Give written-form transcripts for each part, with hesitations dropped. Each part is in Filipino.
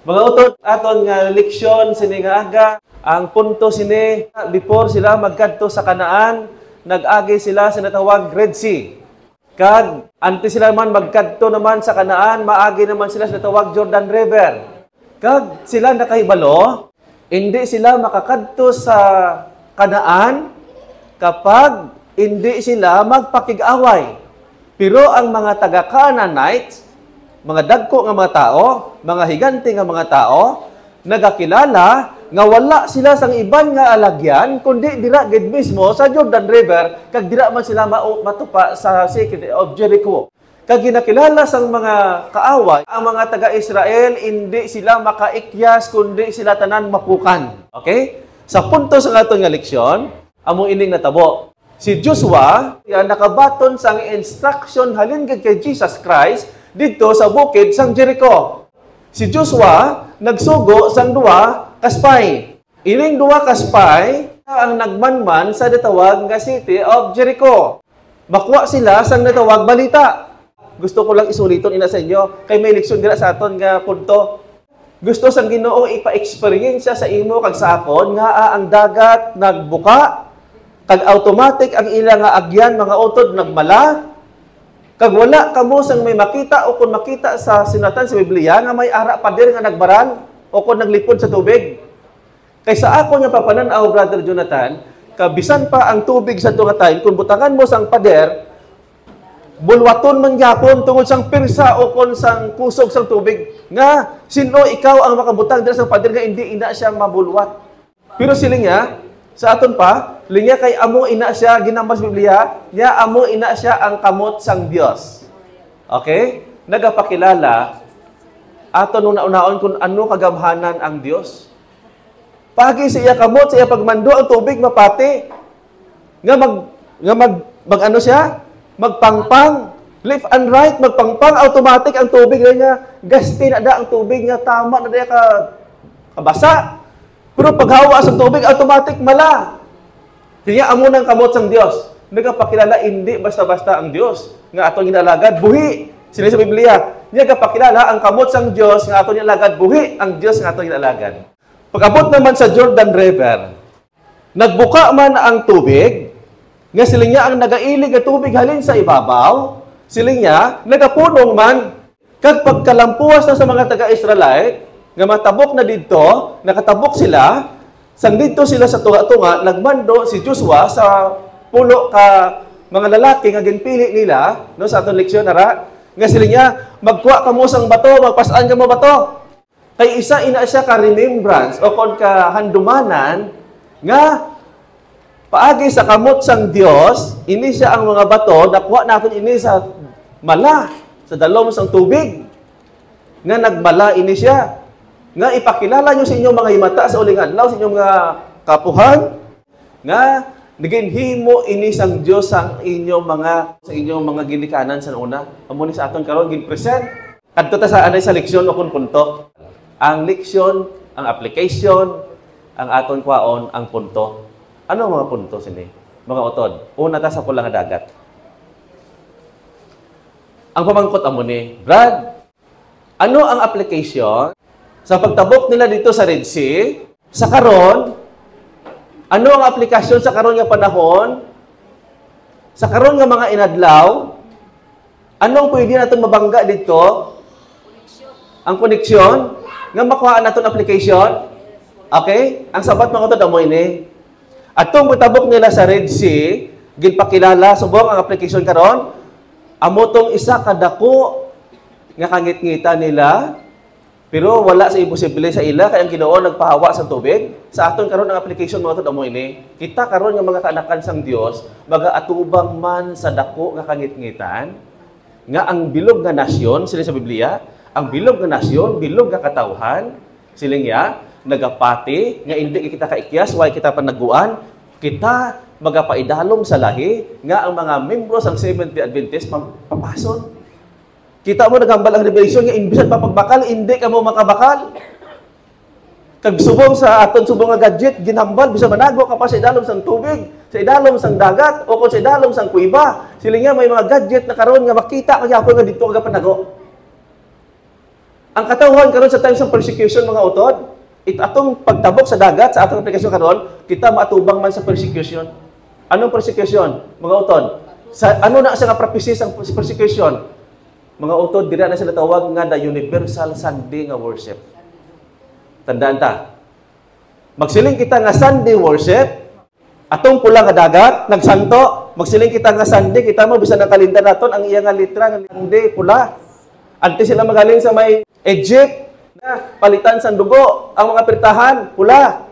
Mga utod, aton nga leksyon sini nga aga, ang punto sini, before sila magkadto sa Kanaan, nag-agi sila sa natawag Red Sea. Kag, anti sila man magkadto naman sa Kanaan, maagi naman sila sa natawag Jordan River. Kag, sila nakahibalo, hindi sila makakadto sa Kanaan kapag hindi sila magpakig-away. Pero ang mga taga-Canaanites, mga dagko nga mga tao, mga higante nga mga tao, nagakilala nga wala sila sang iban nga alagyan, kundi dira gid mismo sa Jordan River, kag dira man sila matupa sa City of Jericho. Kag ginakilala sang mga kaaway, ang mga taga-Israel, hindi sila makaikyas, kundi sila tanan mapukan. Okay? Sa punto sa aton nga leksyon, amo ining natabo. Si Joshua, nakabaton sang instruction halin gid kay Jesus Christ, dito sa bukid sang Jericho. Si Joshua nagsugo sang duwa ka spy. Ining duwa ka spy ang nagmanman sa natawag nga City of Jericho. Makuha sila sang natawag balita. Gusto ko lang isuliton ina sa inyo kay may leksyon dira sa aton nga punto. Gusto sang Ginoo ipa-experience sa imo kag sa akon nga ang dagat nagbuka kag automatic ang ilang nga agyan mga utod nagmala. Kag wala kamo sang may makita o kung makita sa sinatan sa Biblia nga may ara pader nga nagbaran o kung naglipod sa tubig. Kaysa ako nga papananaw, Brother Jonathan, kabisan pa ang tubig sa tunga time, kung butangan mo sang pader, bulwaton man gyapon tungod sang pirsa o kung sang kusog sang tubig. Nga, sino ikaw ang makabutang dira sang pader nga hindi ina siya mabulwat. Pero sila nga, sa aton pa, linya kay amo ina siya ginambal sa Biblia, niya amo ina siya ang kamot sang Dios. Okay? Nagapakilala aton nung naunaon kung ano kagamhanan ang Dios. Pagi sa iya kamot, sa iya pagmando ang tubig mapati. Nga ano siya? Magpangpang. Left and right, magpangpang, automatic ang tubig niya. Gasti na da ang tubig nga tama na da kabasa. Pero paghawa sa tubig, automatic mala. Kaya amo ng kamot sang Dios. Nagapakilala, hindi basta-basta ang Dios. Nga atong ginalagad, buhi. Sila sa Biblia. Nagapakilala, ang kamot sang Dios, nga atong ginalagad, buhi. Ang Dios nga atong ginalagad. Pag-abot naman sa Jordan River, nagbuka man ang tubig, nga sila niya ang nagailig at tubig halin sa ibabaw, sila niya, nagapunong man, kag pagkalampuas na sa mga taga-Israelite, nga matabok na dito, nakatabok sila, sang dito sila sa tunga-tunga, nagmando si Joshua sa pulo ka mga lalaki nga ginpili nila, no, sa atong leksyon, nara, nga sila niya, magkuha ka mo sang bato, magpasaan ka mo bato. Kay isa ina siya ka remembrance o kon ka handumanan, nga paagi sa kamot sang Dios, ini siya ang mga bato, nakuha natin ini sa mala, sa dalom sang tubig, nga nagmala ini siya. Nga ipakilala nyo sa inyong mga himata sa uling adlaw, sa inyong mga kapuhan, nga naginhimo ini sang Dios sa inyong mga ginikanan sa una. Amo ni sa aton karon gin-present. Kadto ta sa anay sa leksyon o kun punto. Ang leksyon, ang application, ang aton kwaon, ang punto. Ano mga punto sini? Mga utod. Una ta sa pula nga dagat. Ang pamangkot amo ni, Brad, ano ang application sa pagtabok nila dito sa Red Sea, sa karon, ano ang aplikasyon sa karon nga panahon, sa karon nga mga inadlaw, anong pwede natin mabangga dito? Ang koneksyon, nga makuhaan natin application. Okay? Ang sabat mga ito, amoy ni. At itong pagtabok nila sa Red Sea, ginpakilala, subong ang application karon, amotong isa kadako nga kangit-ngita nila, pero wala sa imposible sa ila, kaya ang Ginoo nagpahawa sa tubig. Sa aton karon ang application mga ito, amoy ni. Kita karon nga mga kaanakan sang Dios, magaatubang man sa dako nga kangit-ngitan, nga ang bilog nga nasyon, sila sa Biblia, ang bilog nga nasyon, bilog nga katawhan, sila nga, nagapati, nga hindi kita kaikyas, why kita panaguan, kita magapaidalom sa lahi, nga ang mga membro sang Seventh-day Adventist papason. Kita mo nagambal ang revelation nga imbisan papagbakal, hindi ka mo makabakal. Kag subong sa aton subong nga gadget, ginambal, bisa manago ka pa sa idalom sang tubig, sa idalom sang dagat, o kung sa idalom sang kuiba. Sila nga may mga gadget na karon nga makita ka gyapon nga dito ka panago. Ang katawhan karon sa times ng persecution mga utod, atong pagtabok sa dagat sa atong aplikasyon karon, kita maatubang man sa persecution. Anong persecution? Mga utod, ano na sa nga prophecy sa persecution? Mga utod, dira na sila tawag nga the universal Sunday nga worship. Tandaan ta. Magsiling kita nga Sunday worship, atong pula nga dagat, nagsanto, magsiling kita nga Sunday, kita mo bisan ang kalendar naton ang iya nga litra nga Sunday pula. Ante sila magaling sa may Egypt na palitan sa dugo ang mga pirtahan pula.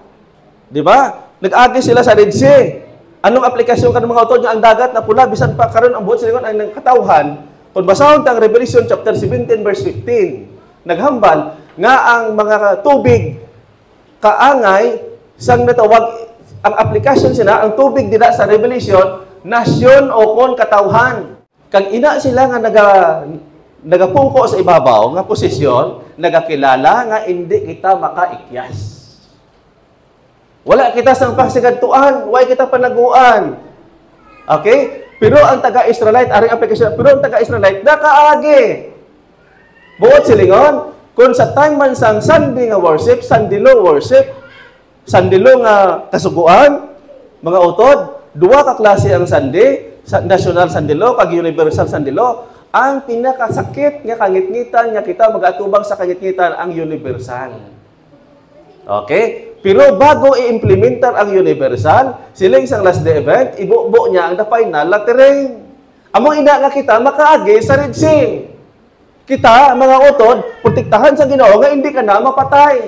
Di ba? Nag-agi sila sa Red Sea. Anong aplikasyon kanang mga utod nga ang dagat na pula bisan pa karon ang buot silingon ang katawhan. Kung basahon tang Revelation chapter 17 verse 15, naghambal nga ang mga tubig kaangay sang natawag ang aplikasyon sila ang tubig dira sa Revelation nasyon o kon katawhan. Kang ina sila nga nagapungko sa ibabaw nga posisyon, nagakilala nga hindi kita makaikyas. Wala kita sang pasigadtuan, wala kita panaguan. Okay? Pero ang taga-Israelite, aring aplikasyon, pero ang taga-Israelite, nakaagi. Buot silingon, kung sa time man sang Sunday nga worship, Sandilo worship, Sandilo nga kasuguan, mga utod, duwa ka klase ang Sunday, National Sandilo, kag Universal Sandilo, ang pinakasakit nga kangitngitan nga kita mag-atubang sa kangitngitan ang universal. Okay? Pero bago i-implementar ang universal, siling sang last day event, ibubo niya ang the final lateral. Among ina nga kita makaagi sa Red Sea. Kita, mga utod, protektahan sa Ginoo nga hindi ka na mapatay.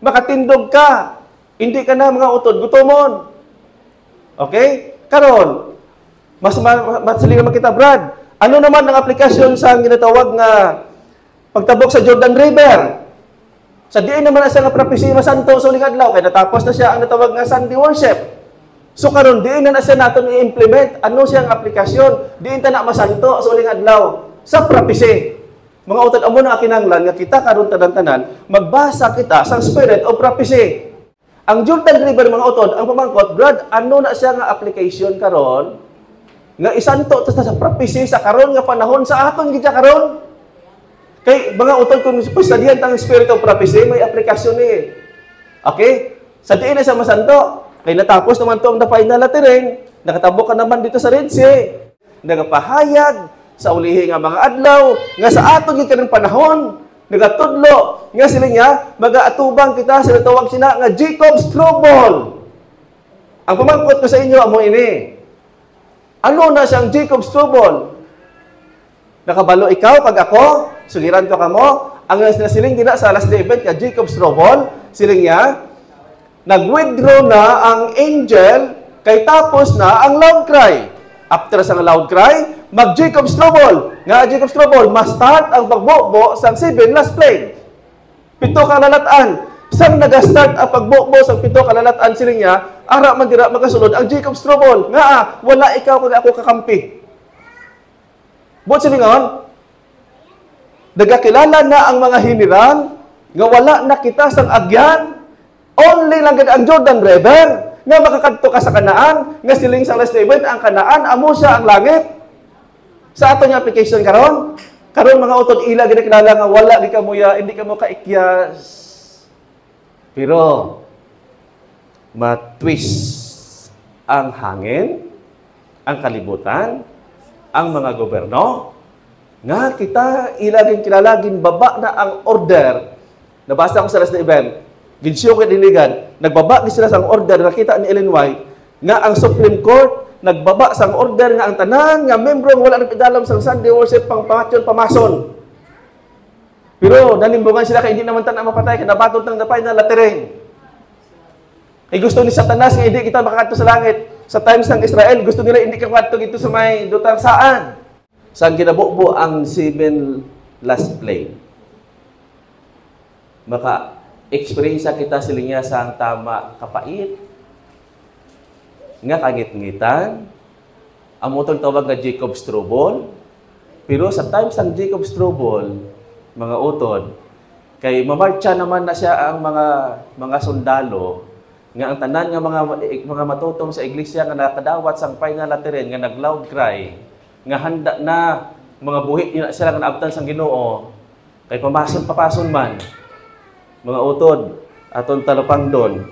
Makatindog ka. Hindi ka na mga utod gutomon. Okay? Karon, mas siling naman kita, Brad. Ano naman ang aplikasyon sa ginatawag nga pagtabok sa Jordan River? Sa diin naman sa nga prophecy masanto sa uling adlaw kay natapos na siya ang natawag nga Sunday worship. So karon diin na siya naton i-implement ano siyang aplikasyon, diin ta na masanto sa uling adlaw sa prophecy. Mga utod amo na kinahanglan nga kita karon tanan-tanan magbasa kita sa spirit of prophecy. Ang Jordan River mga utod, ang pamangkot, Brad, ano na siya nga application karon nga isanto ta sa prophecy sa karon nga panahon sa aton gid karon. Kay mga utod kung studihan tang spirit of prophecy, may aplikasyon ni. Okay? Sa diin na sa masanto, kay natapos naman to ang the final lateral, nakatabok ka naman dito sa Red Sea. Nagapahayag sa ulihi nga mga adlaw, nga sa aton gid kanang panahon, nagatudlo, nga sila niya, mag-aatubang kita sa tawag sina nga Jacob's trouble. Ang pamangkot ko sa inyo, amo ini. Ano na siyang Jacob's trouble? Nakabalo ikaw, pag ako, sugiran ko kamo, ang siling gina sa last day event ka Jacob's trouble, siling niya, nag-withdraw na ang angel, kay tapos na ang loud cry. After sa loud cry, mag-Jacob's trouble. Nga Jacob's trouble, ma-start ang pagbobo sa 7 last plague. 7 kalalataan. Sang nag-start ang pagbobo sa 7 kalalataan siling niya, ara man dira magasulod ang Jacob's trouble. Nga wala ikaw kung ako kakampi. Buot silingon, nagakilala na ang mga hiniran, nga wala na kita sang agyan, only lang ang Jordan River, nga makakadto ka sa Kanaan, nga siling sa last event, ang Kanaan, amo siya ang langit. Sa ato nga application karon, mga utod ila ginakilala nga wala di ka muya, hindi ka mo kaikyas. Pero matwist ang hangin, ang kalibutan, ang mga gobyerno, nga kita ilaging kilalagin baba na ang order. Nabasa ko sa last event, ginsyo kay diligan, nagbaba ni sila sa order, nakita ni Ellen White, nga ang Supreme Court, nagbaba sa order nga ang tanan, nga membro wala nang pidalam sa Sunday worship, pang pangatyon, pamason. Pero nanimbungan sila kay hindi naman tanan mapatay, kaya nabatot ng dapay na laterin. Kaya gusto ni Satanas nga hindi kita makakadto sa langit. Sa times ng Israel, gusto nila hindi ka kwadto dito sa may dutang saan. Saan kinabubo ang 7 last plague. Maka-experience kita sila sa ang tama kapait. Nga kangit-ngitan. Ang motong tawag na Jacob's trouble. Pero sa times ng Jacob's trouble, mga utod, kay mamarcha naman na siya ang mga sundalo, nga ang tanan nga mga matutong sa iglesia nga nakadawat sang pay nga laterin nga nagloud cry nga handa na mga buhi na sila nga naabtan sang Ginoo Kay papason man, mga utod, aton talapang doon,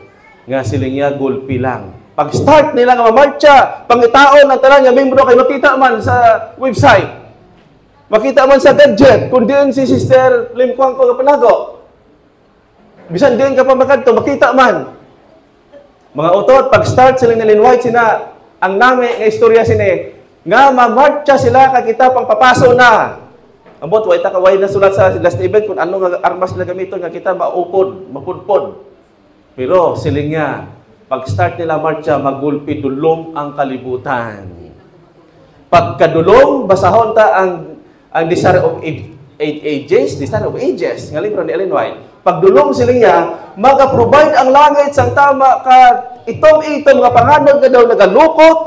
nga siling niya gulpi lang. Pag-start nila nga mamarcha, pangitaon ng tanan nga membro kay makita man sa website. Makita man sa gadget, kung diin si Sister Limkwang ko kapanago. Bisan diin ka pa makadto, makita man. Mga utod, pag-start sila nalinway sina, ang nami nga istorya sini, nga mamarcha sila kay kita pang papaso na. Ambot, way takaway na sulat sa last event kung ano nga armas nila gamiton nga kita maupod, mapudpod. Pero siling nga, pag-start nila marcha, magulpi dulom ang kalibutan. Pagkadulom, basahon ta ang Desire of Ages, Desire of Ages, nga libro ni Ellen White. Pagdulom siling niya, mag-provide ang langit sang tama ka itom-itom nga panganod nga daw nagalukot,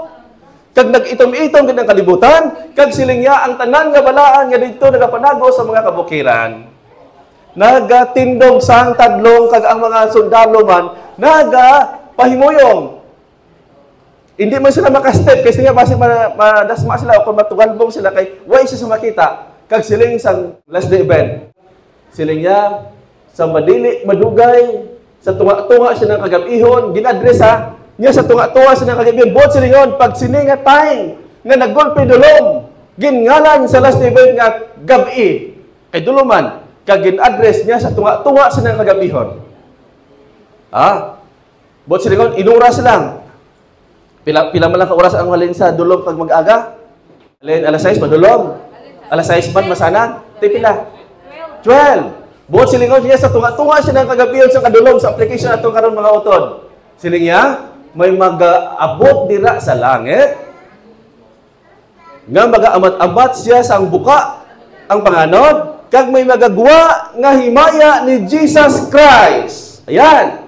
kag nag-itom-itom din ang kalibutan, kag siling niya ang tanan nga balaan nga dito nagapanago sa mga kabukiran. Nagatindog sang tadlong kag ang mga sundalo man nagapahimuyong. Hindi man sila makastep kasi nga basi madasma sila o kung matugalbong sila kay way siya sa makita kag siling sang last day event. Siling niya sa madili, madugay, sa tunga-tunga siya ng kagabihon, ginadres niya sa tunga-tunga siya ng kagabihon, buot silingon, pag sininga time, nga nagulpi dulom, gingalan sa last event nga gabi, kay duluman, kag ginadres niya sa tunga-tunga siya ng kagabihon. Buot silingon, inuras lang. Pila man lang ka oras ang halin sa dulom pag mag-aga? Halin, alas 6, madulom. Alas 6 man, masanag. Pila? 12. Buot silingon niya sa tunga-tunga siya ng kagabiyon sa kadulom sa application atong karon mga utod. Siling niya, may mag-abot dira sa langit nga mag-amat-amat siya sa ang buka ang panganod kag may magagwa nga himaya ni Jesus Christ. Ayan.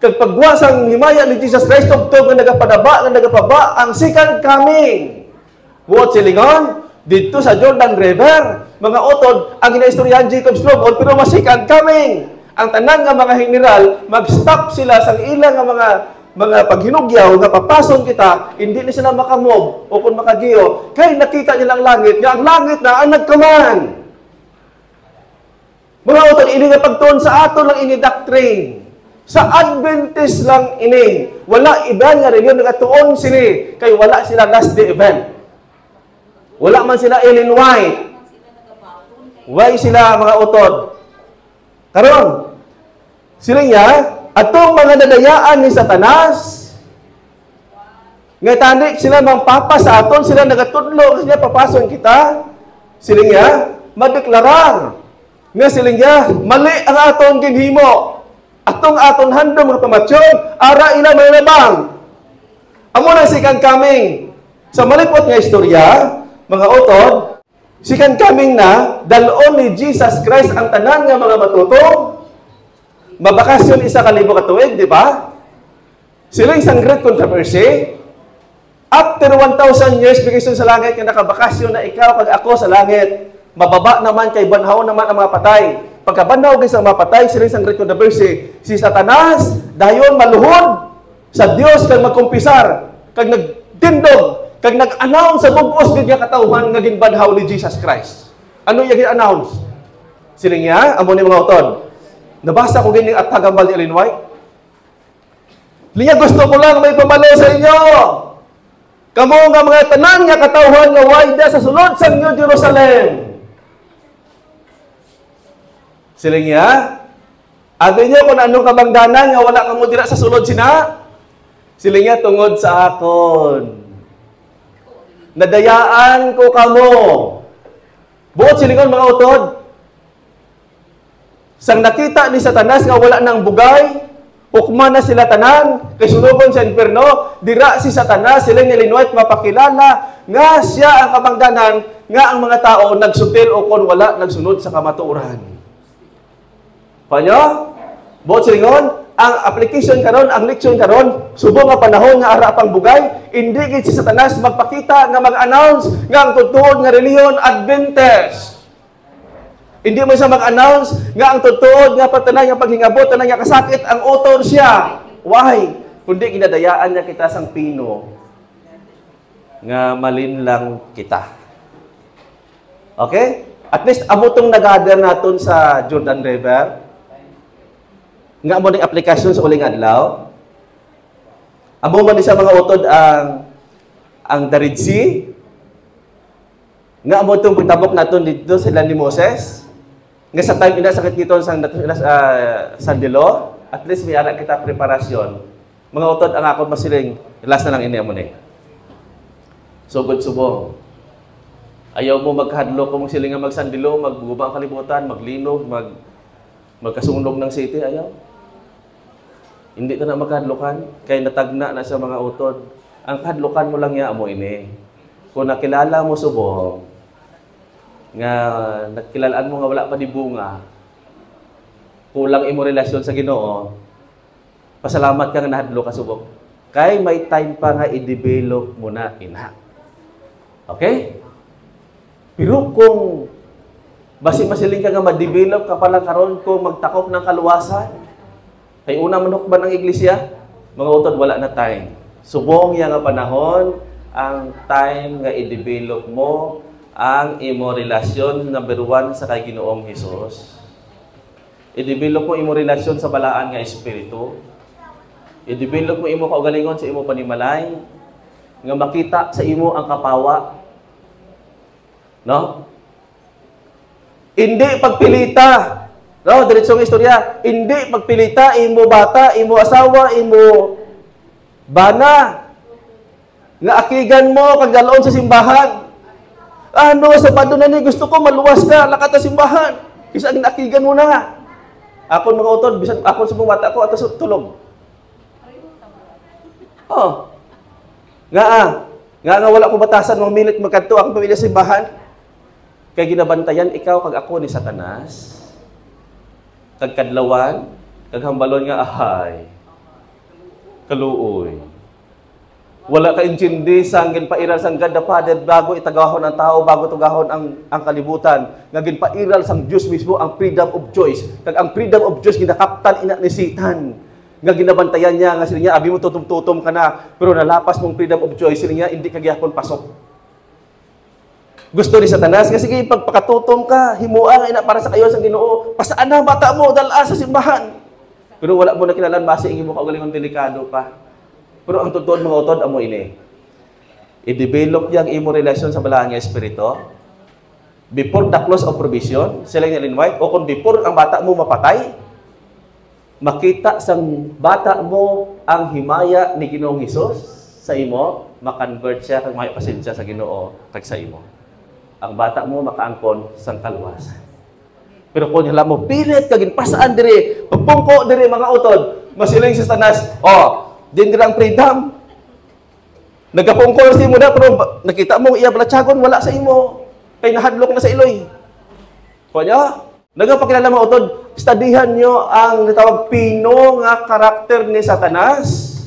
Kag pagwa sang himaya ni Jesus Christ tugtog nga nagapaba ang second coming. Buot silingon dito sa Jordan River, mga utod, ang ginaistoryahan Jacob Stronghold, pero masikad coming. Ang tanan nga mga general, mag-stop sila sa ilang nga mga paghinugyaw nga papason kita, hindi ni sila makamove o kung makagiyo, kay nakita nilang langit, nga ang langit na ang nagkaman. Mga utod, ini nga pagtuon sa ato lang ini doctrine. Sa Adventist lang ini. Wala iba nga rin yun nagatuon sini, kay wala sila last day event. Wala man sila Ellen White. Why sila mga utod? Karon, sila niya, atong mga nadayaan ni Satanas, nga tanik sila mang papa sa aton, sila nagatudlo, sila papason kita, sila niya, madeklarar, nga sila niya, mali ang aton ginhimo, atong aton handom mga pamatsyon, ara ina may nabang. Amo na second coming. Sa malipot nga istorya, mga utod, second coming na, dalon ni Jesus Christ ang tanan nga mga matutong, mabakasyon isa ka libo katuig, di ba? Sila isang great controversy. After 1,000 years, bigay sa langit, nga nakabakasyon na ikaw kag ako sa langit. Mababa naman kay banhaw naman ang mga patay. Pagkabanhaw kay sa mga patay, sila isang great controversy. Si Satanas, dayon maluhod sa Dios kag magkumpisar, kag nagtindog, kag nag-announce sa bugos gid nga katawhan nga ginbanhaw ni Jesus Christ. Ano yung gin-announce? Sila niya, amo ni mga utod. Nabasa ko gini at tagambal ni Ellen White. Linya gusto ko lang may pamalo sa inyo. Kamo nga mga tanan nga katawhan nga wayda sa sulod sa New Jerusalem. Sila niya, abi niyo kung anong kabangdanan nga wala kamo dira sa sulod sina. Sila niya tungod sa akon. Nadayaan ko kamo. Buot silingon mga utod. Sang nakita ni Satanas nga wala nang bugay, hukma na sila tanan, kay sunugon sa inferno, dira si Satanas, sila ni Ellen White mapakilala nga siya ang kabangdanan nga ang mga tao nagsutil o kon wala nagsunod sa kamatuoran. Panyo? Buot silingon, ang application karon, ang leksyon karon, subo nga panahon nga ara pang bugay, hindi gid si Satanas magpakita nga mag-announce nga ang tutuod nga reliyon Adventist. Hindi mo siya mag-announce nga ang tutuod nga patanay nga paghingabot, tanay nga kasakit ang author siya. Why? Kundi ginadayaan niya kita sang pino nga malinlang kita. Okay? At least, amo itong nag-gather natin sa Jordan River. Nga mo ng aplikasyon sa uling adlaw. Amo man sa mga utod ang the Red Sea. Nga mo itong pagtabok natin dito sila ni Moses. Nga sa time ina sakit dito sa Dilo. At least may anak kita preparasyon. Mga utod ang ako masiling. Last na lang ini amo ni. Sugod subong. Ayaw mo maghadlo kung sila nga magsandilo, magguba ang kalibutan, maglinog, magkasunog ng city, ayaw. Hindi ka na maghadlokan, kaya natagna na sa mga utod. Ang hadlokan mo lang ya mo ini. Kung nakilala mo subong, nga nakilalaan mo nga wala pa di bunga, kulang imo relasyon sa Ginoo, pasalamat ka nga nahadlo ka subong. Kaya may time pa nga i-develop mo na ina. Okay? Pero kung basi-masiling ka nga ma-develop ka pala karon kung magtakop ng kaluwasan, kay una manukban ang iglesia, mga utod wala na time. Subong ya nga panahon, ang time nga i-develop mo ang imo relasyon number 1 sa kay Ginoong Hesus. I-develop mo imo relasyon sa balaan nga espiritu. I-develop mo imo kaugalingon sa imo panimalay, nga makita sa imo ang kapawa. No? Hindi pagpilita. No, diretsong istorya. Hindi pagpilita, imo bata, imo asawa, imo bana. Nga akigan mo, kag dalaon sa simbahan. Ano, sa padunan ni, gusto ko maluwas ka, lakat sa simbahan. Isa ang akigan mo na. Ako mga utod, bisan ako sa mga bata ko, ato tulog. Oh. Nga wala ko batasan, mga minute magkanto, akong pamilya sa simbahan. Kaya ginabantayan ikaw kag ako ni Satanas. Kag kadlawan, kag hambalon nga ahay. Kaluoy. Wala ka intindi sang ginpairal sang God the Father bago itagahon ang tao, bago tugahon ang kalibutan. Nga ginpairal sang Diyos mismo ang freedom of choice. Kag ang freedom of choice ginakaptan ina ni Satan. Nga ginabantayan niya nga sila niya abi mo tutom-tutom ka na pero nalapas mong freedom of choice sila niya hindi ka gyapon pasok. Gusto ni Satanas, nga sige, pagpakatutom ka, himuang ina para sa kayo sa Ginoo, pasaan na bata mo, dala sa simbahan. Pero wala mo na kilalan, base ingin mo kaugalingon delikado pa. Pero ang totoo mga utod, amo ini. I-develop yang imo relasyon sa balaan nga espiritu, before the close of provision, sila yung White, o kung before ang bata mo mapatay, makita sang bata mo ang himaya ni Ginoong Hesus sa imo, makonvert siya, kag may pasensya sa Ginoo, kag sa imo. Ang bata mo makaangkon sang kaluwasan. Pero kung hala mo, pilit kagin pasaan diri, pagpungko diri mga utod, masiling si Satanas, din diri ang freedom. Nagkapungko si mo na, pero nakita mo iya balatsagon, wala sa imo. Kay nahadlok na sa iloy. Kanya, nagapakilala mga utod, studihan nyo ang natawag pino nga karakter ni Satanas.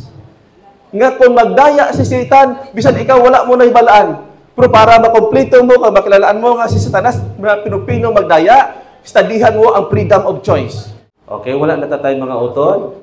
Nga kung magdaya si Satan, bisan ikaw wala mo na ibalaan. Pero para makompleto mo, kung makilalaan mo nga si Satanas, pinupino magdaya, studihan mo ang freedom of choice. Okay, wala na tayo mga utod.